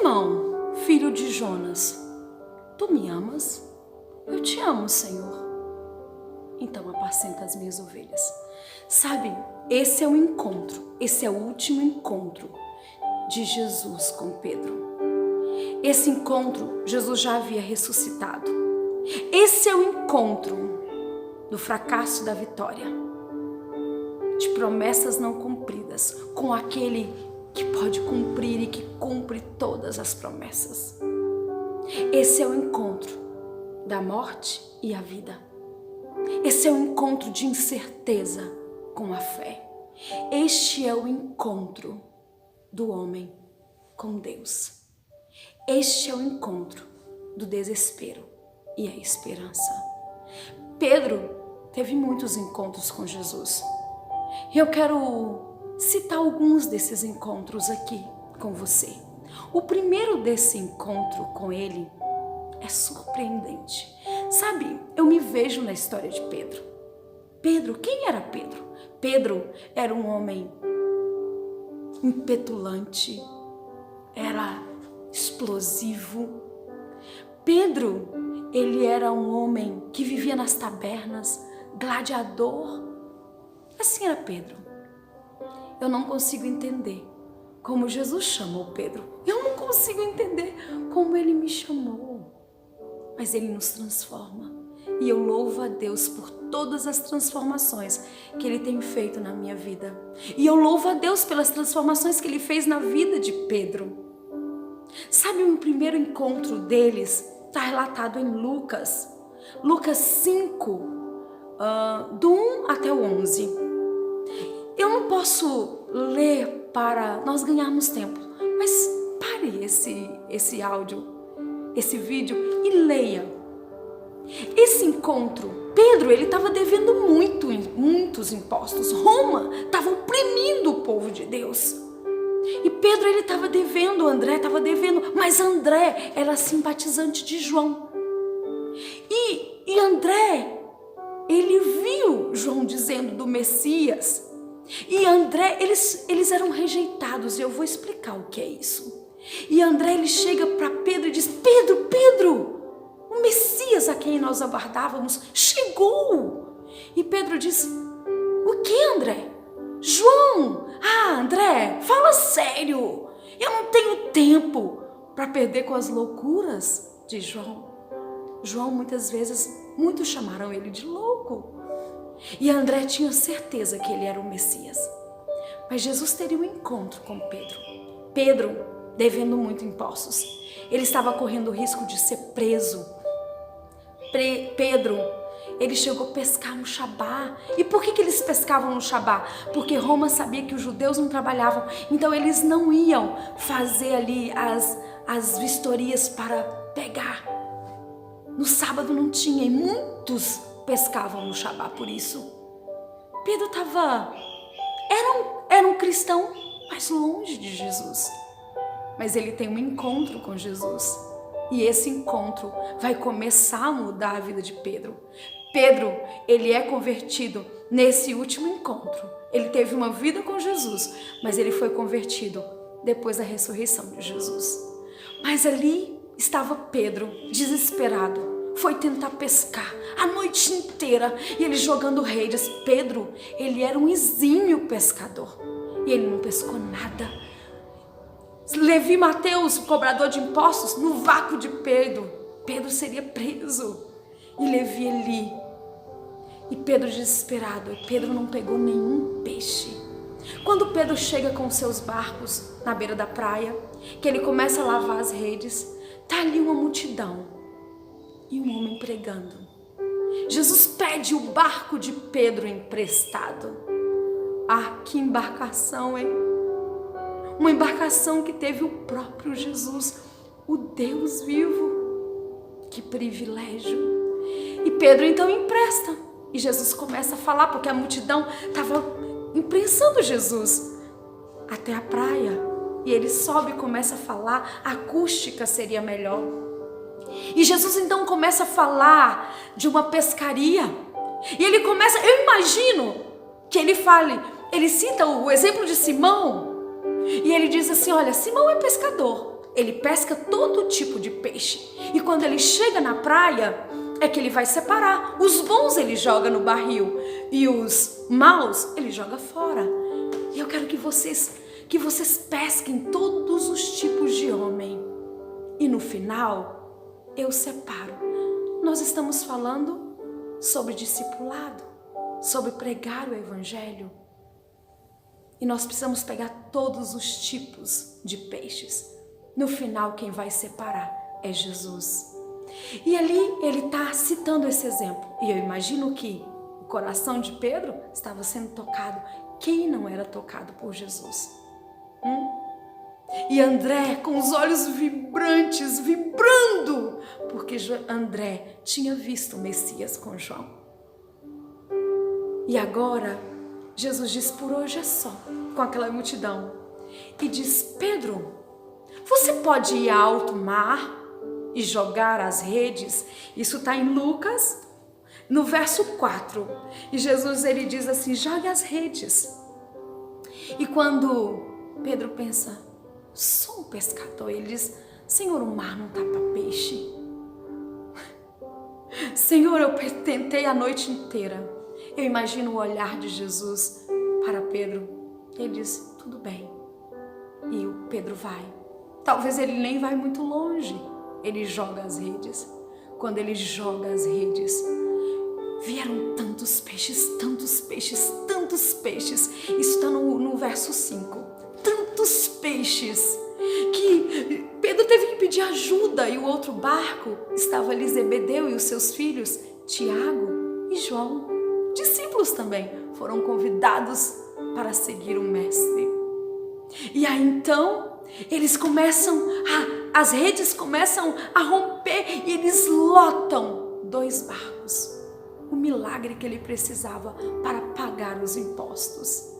Simão, filho de Jonas, tu me amas? Eu te amo, Senhor. Então apacenta as minhas ovelhas. Sabe, esse é o encontro, esse é o último encontro de Jesus com Pedro. Esse encontro, Jesus já havia ressuscitado. Esse é o encontro do fracasso e da vitória, de promessas não cumpridas, com aquele que pode cumprir e que cumpre todas as promessas. Esse é o encontro da morte e a vida. Esse é o encontro de incerteza com a fé. Este é o encontro do homem com Deus. Este é o encontro do desespero e a esperança. Pedro teve muitos encontros com Jesus. E eu quero citar alguns desses encontros aqui com você. O primeiro desse encontro com ele é surpreendente. Sabe, eu me vejo na história de Pedro. Pedro, quem era Pedro? Pedro era um homem impetulante, era explosivo. Pedro, ele era um homem que vivia nas tabernas, gladiador. Assim era Pedro. Eu não consigo entender como Jesus chamou Pedro. Eu não consigo entender como ele me chamou. Mas ele nos transforma. E eu louvo a Deus por todas as transformações que ele tem feito na minha vida. E eu louvo a Deus pelas transformações que ele fez na vida de Pedro. Sabe, o primeiro encontro deles está relatado em Lucas 5, do 1 até o 11. Eu não posso ler para nós ganharmos tempo, mas pare esse áudio, esse vídeo e leia. Esse encontro, Pedro, ele estava devendo muitos impostos. Roma estava oprimindo o povo de Deus. E Pedro, ele estava devendo, André estava devendo, mas André era simpatizante de João. E André, ele viu João dizendo do Messias. E André, eles eram rejeitados, e eu vou explicar o que é isso. E André, ele chega para Pedro e diz: Pedro, o Messias a quem nós aguardávamos chegou. E Pedro diz: o que, André? João, André, fala sério, eu não tenho tempo para perder com as loucuras de João. João, muitas vezes, muitos chamaram ele de louco. E André tinha certeza que ele era o Messias. Mas Jesus teria um encontro com Pedro. Pedro, devendo muito impostos, ele estava correndo o risco de ser preso. Pedro, ele chegou a pescar no Shabá. E por que eles pescavam no Shabá? Porque Roma sabia que os judeus não trabalhavam, então eles não iam fazer ali as vistorias para pegar. No sábado não tinha, e muitos pescavam no Shabá por isso. Pedro era um cristão, mas longe de Jesus. Mas ele tem um encontro com Jesus. E esse encontro vai começar a mudar a vida de Pedro. Pedro, ele é convertido nesse último encontro. Ele teve uma vida com Jesus, mas ele foi convertido depois da ressurreição de Jesus. Mas ali estava Pedro, desesperado. Foi tentar pescar a noite inteira e ele jogando redes. Pedro, ele era um exímio pescador e ele não pescou nada. Levi Mateus, o cobrador de impostos, no vácuo de Pedro seria preso. E Levi ali. E Pedro desesperado. Pedro não pegou nenhum peixe. Quando Pedro chega com seus barcos na beira da praia, que ele começa a lavar as redes, tá ali uma multidão e um homem pregando. Jesus pede o barco de Pedro emprestado. Que embarcação, hein? Uma embarcação que teve o próprio Jesus, o Deus vivo. Que privilégio. E Pedro então empresta. E Jesus começa a falar, porque a multidão estava imprensando Jesus até a praia. E ele sobe e começa a falar, a acústica seria melhor. E Jesus então começa a falar de uma pescaria. E ele começa, eu imagino que ele fale, ele cita o exemplo de Simão. E ele diz assim: olha, Simão é pescador. Ele pesca todo tipo de peixe. E quando ele chega na praia, é que ele vai separar. Os bons ele joga no barril e os maus ele joga fora. E eu quero que vocês pesquem todos os tipos de homem. E no final, eu separo. Nós estamos falando sobre discipulado, sobre pregar o evangelho. E nós precisamos pegar todos os tipos de peixes. No final, quem vai separar é Jesus. E ali ele está citando esse exemplo. E eu imagino que o coração de Pedro estava sendo tocado. Quem não era tocado por Jesus? E André, com os olhos vibrantes, vibrando, porque André tinha visto o Messias com João. E agora, Jesus diz: por hoje é só, com aquela multidão. E diz: Pedro, você pode ir a alto mar e jogar as redes? Isso está em Lucas, no verso 4. E Jesus, ele diz assim: jogue as redes. E quando Pedro pensa: sou um pescador, ele diz: Senhor, o mar não está para peixe. Senhor, eu tentei a noite inteira. Eu imagino o olhar de Jesus para Pedro. Ele diz: tudo bem. E o Pedro vai. Talvez ele nem vai muito longe. Ele joga as redes. Quando ele joga as redes, vieram tantos peixes, tantos peixes, tantos peixes. Isso está no verso 5. Tantos peixes que Pedro teve que pedir ajuda. E o outro barco estava ali, Zebedeu e os seus filhos, Tiago e João. Discípulos também foram convidados para seguir o mestre. E aí então as redes começam a romper e eles lotam 2 barcos. O milagre que ele precisava para pagar os impostos.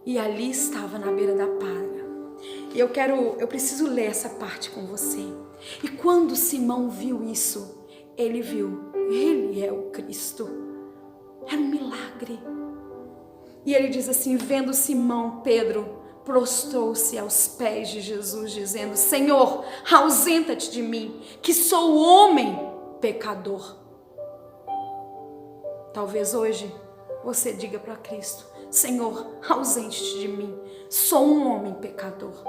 E ali estava na beira da praia. E eu preciso ler essa parte com você. E quando Simão viu isso, ele é o Cristo. Era um milagre. E ele diz assim: vendo Simão, Pedro prostrou-se aos pés de Jesus, dizendo: Senhor, ausenta-te de mim, que sou homem pecador. Talvez hoje você diga para Cristo: Senhor, ausente-te de mim, sou um homem pecador.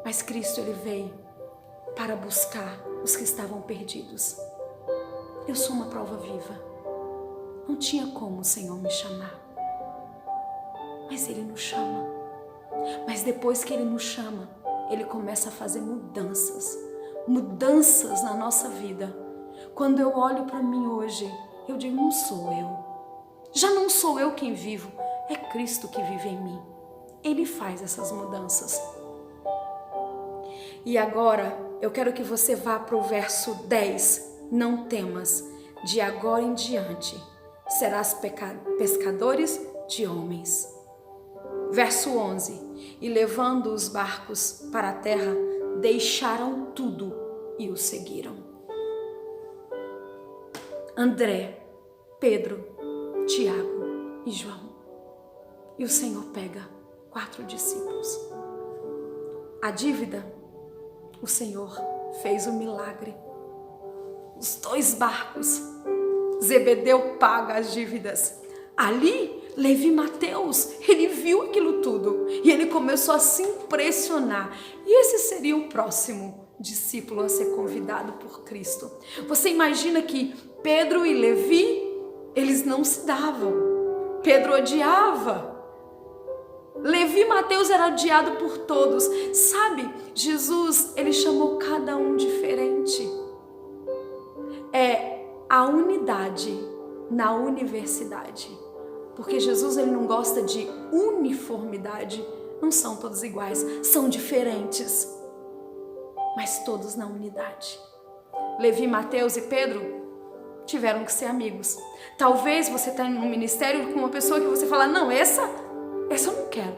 Mas Cristo, ele veio para buscar os que estavam perdidos. Eu sou uma prova viva. Não tinha como o Senhor me chamar. Mas Ele nos chama. Mas depois que Ele nos chama, Ele começa a fazer mudanças. Mudanças na nossa vida. Quando eu olho para mim hoje, eu digo: não sou eu. Já não sou eu quem vivo. É Cristo que vive em mim. Ele faz essas mudanças. E agora, eu quero que você vá para o verso 10. Não temas, de agora em diante serás pescadores de homens. Verso 11. E levando os barcos para a terra, deixaram tudo e o seguiram. André, Pedro, Tiago e João. E o Senhor pega 4 discípulos. A dívida, o Senhor fez um milagre. Os 2 barcos, Zebedeu paga as dívidas. Ali, Levi Mateus, ele viu aquilo tudo e ele começou a se impressionar. E esse seria o próximo discípulo a ser convidado por Cristo. Você imagina que Pedro e Levi, eles não se davam. Pedro odiava. Levi Mateus era odiado por todos. Sabe, Jesus, ele chamou cada um diferente. É a unidade na universidade. Porque Jesus, ele não gosta de uniformidade. Não são todos iguais, são diferentes. Mas todos na unidade. Levi, Mateus e Pedro tiveram que ser amigos. Talvez você está no ministério com uma pessoa que você fala: não, essa eu não quero.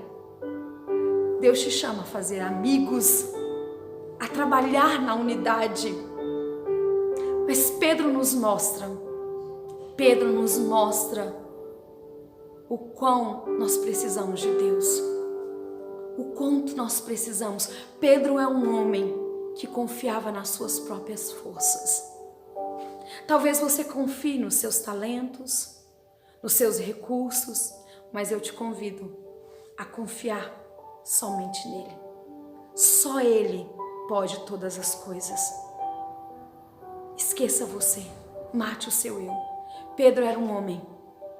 Deus te chama a fazer amigos, a trabalhar na unidade. Mas Pedro nos mostra o quão nós precisamos de Deus, o quanto nós precisamos. Pedro é um homem que confiava nas suas próprias forças. Talvez você confie nos seus talentos, nos seus recursos, mas eu te convido a confiar somente nele. Só ele pode todas as coisas. Esqueça você, mate o seu eu. Pedro era um homem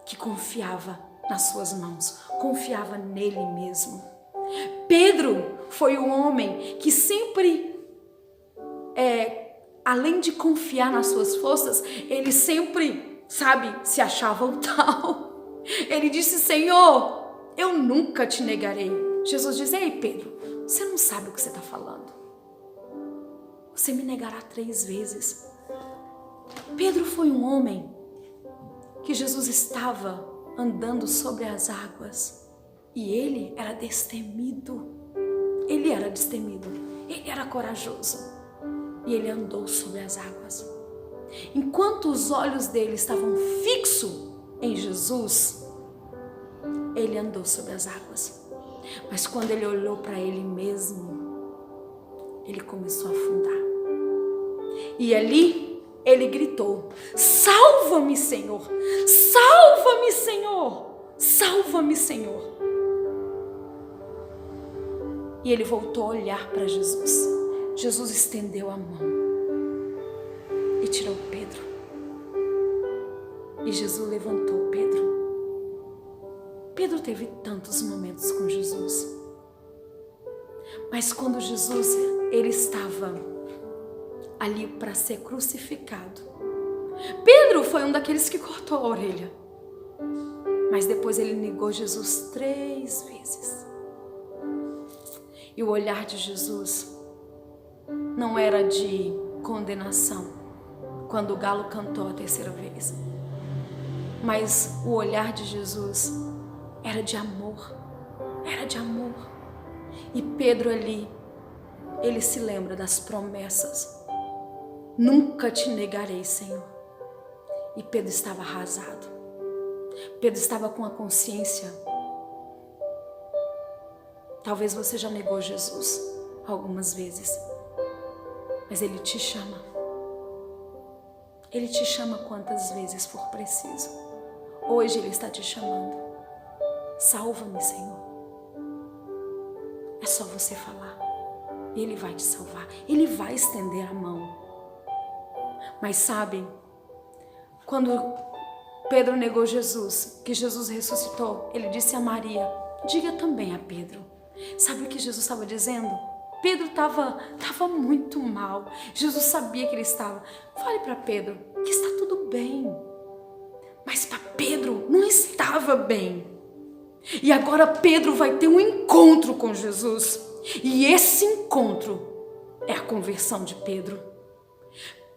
que confiava nas suas mãos, confiava nele mesmo. Pedro foi um homem que sempre, além de confiar nas suas forças, ele sempre, se achava o tal. Ele disse: Senhor, eu nunca te negarei. Jesus diz: ei Pedro, você não sabe o que você está falando. Você me negará 3 vezes. Pedro foi um homem que Jesus estava andando sobre as águas e ele era destemido. Ele era destemido, ele era corajoso e ele andou sobre as águas. Enquanto os olhos dele estavam fixos em Jesus, ele andou sobre as águas. Mas quando ele olhou para ele mesmo, ele começou a afundar. E ali ele gritou: salva-me, Senhor! Salva-me, Senhor! Salva-me, Senhor! E ele voltou a olhar para Jesus. Jesus estendeu a mão e tirou Pedro. E Jesus levantou Pedro. Pedro teve tantos momentos com Jesus. Mas quando Jesus ele estava ali para ser crucificado, Pedro foi um daqueles que cortou a orelha. Mas depois ele negou Jesus 3 vezes. E o olhar de Jesus não era de condenação quando o galo cantou a 3ª vez. Mas o olhar de Jesus era de amor. Era de amor. E Pedro ali, ele se lembra das promessas. Nunca te negarei, Senhor. E Pedro estava arrasado. Pedro estava com a consciência. Talvez você já negou Jesus algumas vezes. Mas Ele te chama. Ele te chama quantas vezes for preciso. Hoje Ele está te chamando. Salva-me, Senhor. É só você falar. Ele vai te salvar. Ele vai estender a mão. Mas sabe, quando Pedro negou Jesus, que Jesus ressuscitou, ele disse a Maria: diga também a Pedro. Sabe o que Jesus estava dizendo? Pedro estava muito mal. Jesus sabia que ele estava. Fale para Pedro que está tudo bem. Mas para Pedro não estava bem. E agora Pedro vai ter um encontro com Jesus. E esse encontro é a conversão de Pedro.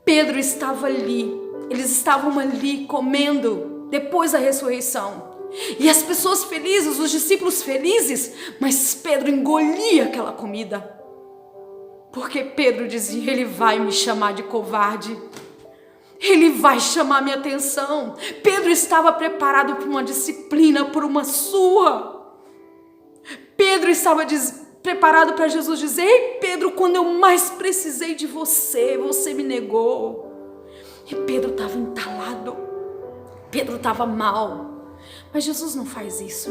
Pedro estava ali. Eles estavam ali comendo depois da ressurreição. E as pessoas felizes, os discípulos felizes, mas Pedro engolia aquela comida. Porque Pedro dizia: ele vai me chamar de covarde. Ele vai chamar minha atenção. Pedro estava preparado para uma disciplina, por uma surra. Pedro estava preparado para Jesus dizer: ei Pedro, quando eu mais precisei de você, você me negou. E Pedro estava entalado. Pedro estava mal. Mas Jesus não faz isso,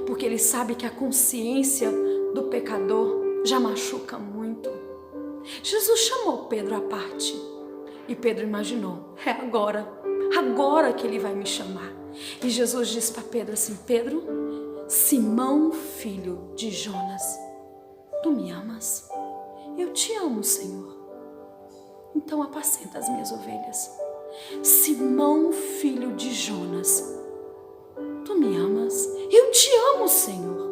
porque Ele sabe que a consciência do pecador já machuca muito. Jesus chamou Pedro à parte. E Pedro imaginou: é agora que Ele vai me chamar. E Jesus disse para Pedro assim: Pedro, Simão, filho de Jonas, tu me amas? Eu te amo, Senhor. Então apacenta as minhas ovelhas. Simão, filho de Jonas, tu me amas? Eu te amo, Senhor.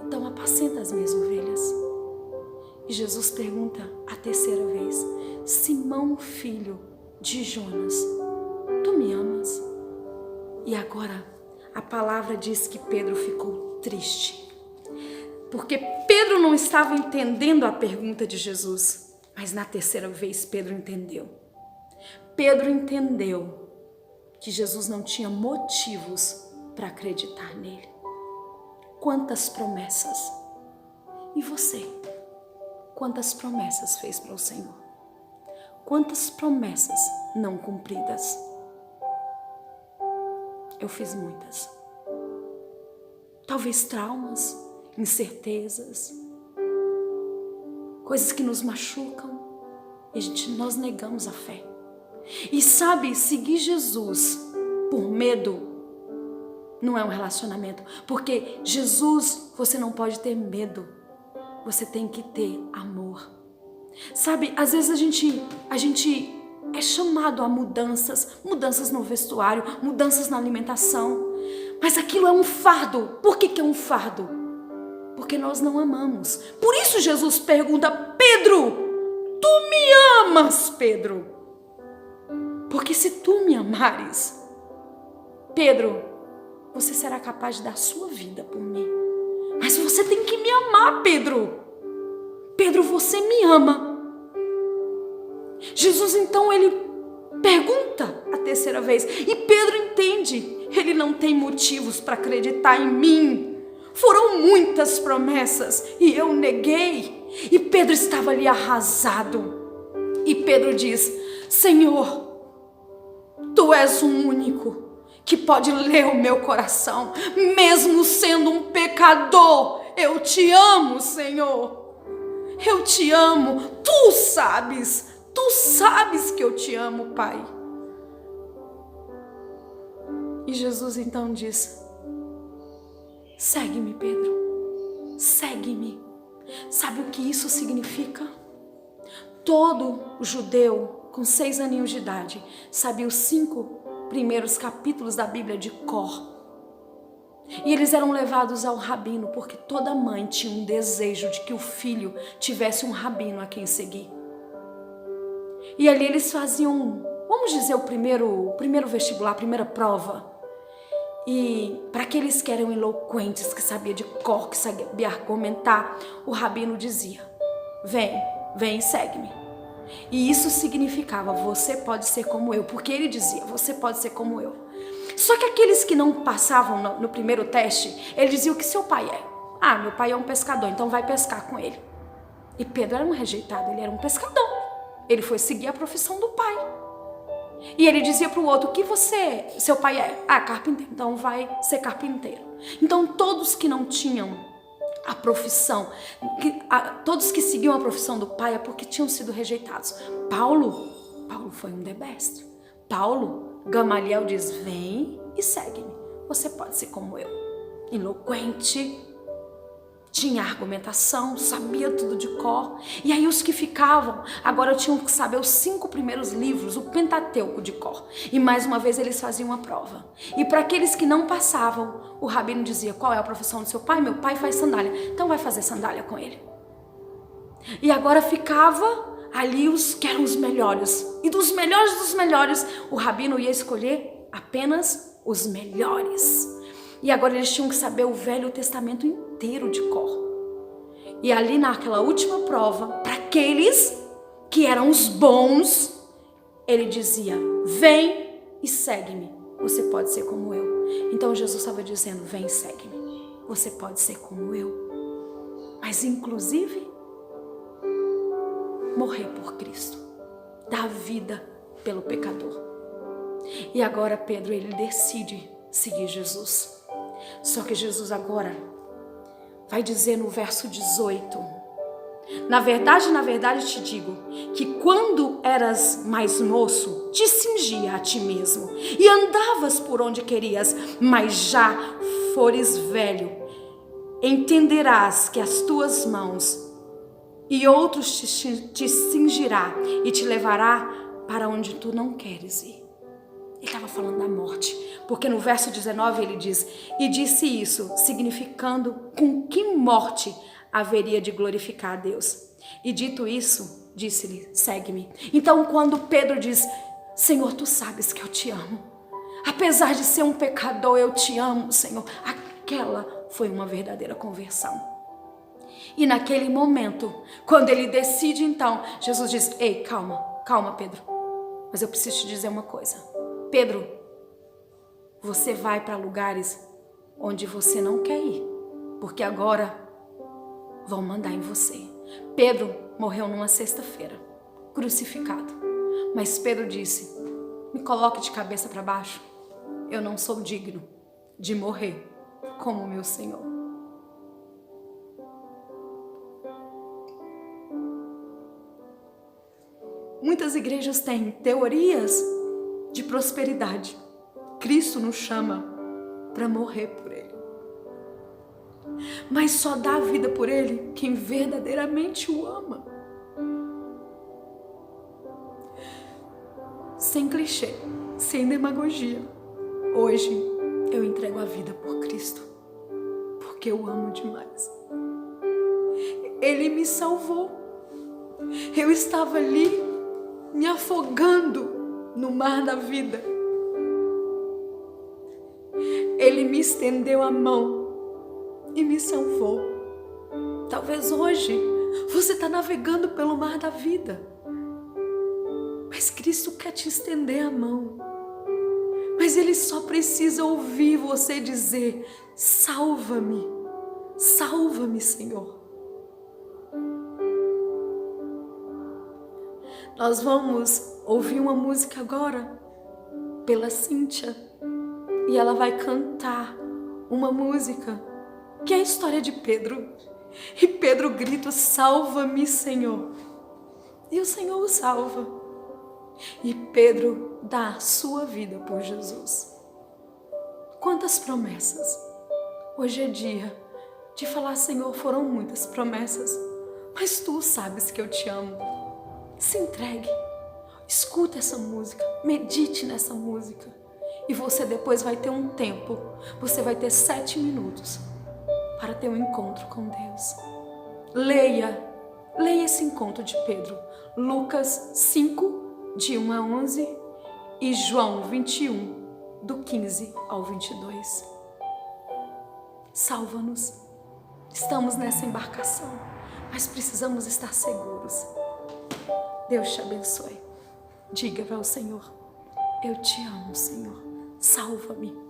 Então apacenta as minhas ovelhas. E Jesus pergunta a 3ª vez: Simão, filho de Jonas, tu me amas? E agora a palavra diz que Pedro ficou triste. Porque Pedro não estava entendendo a pergunta de Jesus. Mas na 3ª vez Pedro entendeu. Pedro entendeu que Jesus não tinha motivos para acreditar nele. quantas promessas. E você? Quantas promessas fez para o Senhor? Quantas promessas não cumpridas? Eu fiz muitas. Talvez traumas, incertezas, coisas que nos machucam e nós negamos a fé. E sabe, seguir Jesus por medo não é um relacionamento, porque Jesus, você não pode ter medo, você tem que ter amor. Sabe, às vezes a gente é chamado a mudanças no vestuário, mudanças na alimentação, mas aquilo é um fardo. Por que é um fardo? Porque nós não amamos. Por isso Jesus pergunta: Pedro, tu me amas, Pedro? Porque se tu me amares, Pedro, você será capaz de dar a sua vida por mim. Mas você tem que me amar, Pedro. Pedro, você me ama. Jesus então ele pergunta a terceira vez e Pedro entende. Ele não tem motivos para acreditar em mim. Foram muitas promessas e eu neguei. E Pedro estava ali arrasado. E Pedro diz: Senhor, tu és o único que pode ler o meu coração, mesmo sendo um pecador. Eu te amo, Senhor. Eu te amo. Tu sabes que eu te amo, Pai. E Jesus então diz: segue-me, Pedro, segue-me. Sabe o que isso significa? Todo judeu com 6 aninhos de idade sabia os 5 primeiros capítulos da Bíblia de cor. E eles eram levados ao rabino, porque toda mãe tinha um desejo de que o filho tivesse um rabino a quem seguir. E ali eles faziam, vamos dizer, o primeiro vestibular, a primeira prova. E para aqueles que eram eloquentes, que sabia de cor, que sabia argumentar, o rabino dizia: vem e segue-me. E isso significava: você pode ser como eu, porque ele dizia: você pode ser como eu. Só que aqueles que não passavam no primeiro teste, ele dizia: o que seu pai é? Ah, meu pai é um pescador, então vai pescar com ele. E Pedro era um rejeitado, ele era um pescador. Ele foi seguir a profissão do pai. E ele dizia para o outro: o que seu pai é? Ah, carpinteiro, então vai ser carpinteiro. Então todos que não tinham a profissão, todos que seguiam a profissão do pai é porque tinham sido rejeitados. Paulo foi um the best. Gamaliel diz: vem e segue-me. Você pode ser como eu. Eloquente, tinha argumentação, sabia tudo de cor. E aí os que ficavam agora tinham que saber os 5 primeiros livros, o Pentateuco de cor. E mais uma vez eles faziam a prova. E para aqueles que não passavam, o rabino dizia: qual é a profissão do seu pai? Meu pai faz sandália, então vai fazer sandália com ele. E agora ficava ali os que eram os melhores. E dos melhores, o rabino ia escolher apenas os melhores. E agora eles tinham que saber o Velho Testamento inteiro de cor. E ali naquela última prova, para aqueles que eram os bons, ele dizia: vem e segue-me. Você pode ser como eu. Então Jesus estava dizendo: vem e segue-me. Você pode ser como eu. Mas inclusive morrer por Cristo, dar vida pelo pecador. E agora Pedro, ele decide seguir Jesus. Só que Jesus agora vai dizer no verso 18: na verdade te digo que quando eras mais moço, te cingia a ti mesmo e andavas por onde querias, mas já fores velho, entenderás que as tuas mãos e outros te cingirá e te levará para onde tu não queres ir. Ele estava falando da morte, porque no verso 19 ele diz: e disse isso, significando com que morte haveria de glorificar a Deus. E dito isso, disse-lhe: segue-me. Então quando Pedro diz: Senhor, tu sabes que eu te amo. Apesar de ser um pecador, eu te amo, Senhor. Aquela foi uma verdadeira conversão. E naquele momento, quando ele decide então, Jesus diz: ei, calma Pedro, mas eu preciso te dizer uma coisa. Pedro, você vai para lugares onde você não quer ir. porque agora vão mandar em você. Pedro morreu numa sexta-feira, crucificado. Mas Pedro disse: me coloque de cabeça para baixo. Eu não sou digno de morrer como meu Senhor. Muitas igrejas têm teorias de prosperidade. Cristo nos chama para morrer por Ele. Mas só dá a vida por Ele quem verdadeiramente o ama. Sem clichê, sem demagogia. Hoje eu entrego a vida por Cristo, porque eu amo demais. Ele me salvou. Eu estava ali me afogando no mar da vida. Ele me estendeu a mão e me salvou. Talvez hoje você está navegando pelo mar da vida, mas Cristo quer te estender a mão. Mas Ele só precisa ouvir você dizer: salva-me, salva-me, Senhor. Nós vamos ouvir uma música agora pela Cíntia e ela vai cantar uma música que é a história de Pedro. E Pedro grita: salva-me, Senhor. E o Senhor o salva. E Pedro dá a sua vida por Jesus. Quantas promessas! Hoje é dia de falar: Senhor, foram muitas promessas, mas Tu sabes que eu te amo. Se entregue, escuta essa música, medite nessa música. E você depois vai ter um tempo, você vai ter 7 minutos para ter um encontro com Deus. Leia esse encontro de Pedro. Lucas 5, de 1 a 11 e João 21, do 15 ao 22. Salva-nos. Estamos nessa embarcação, mas precisamos estar seguros. Deus te abençoe. Diga para o Senhor: eu te amo, Senhor. Salva-me.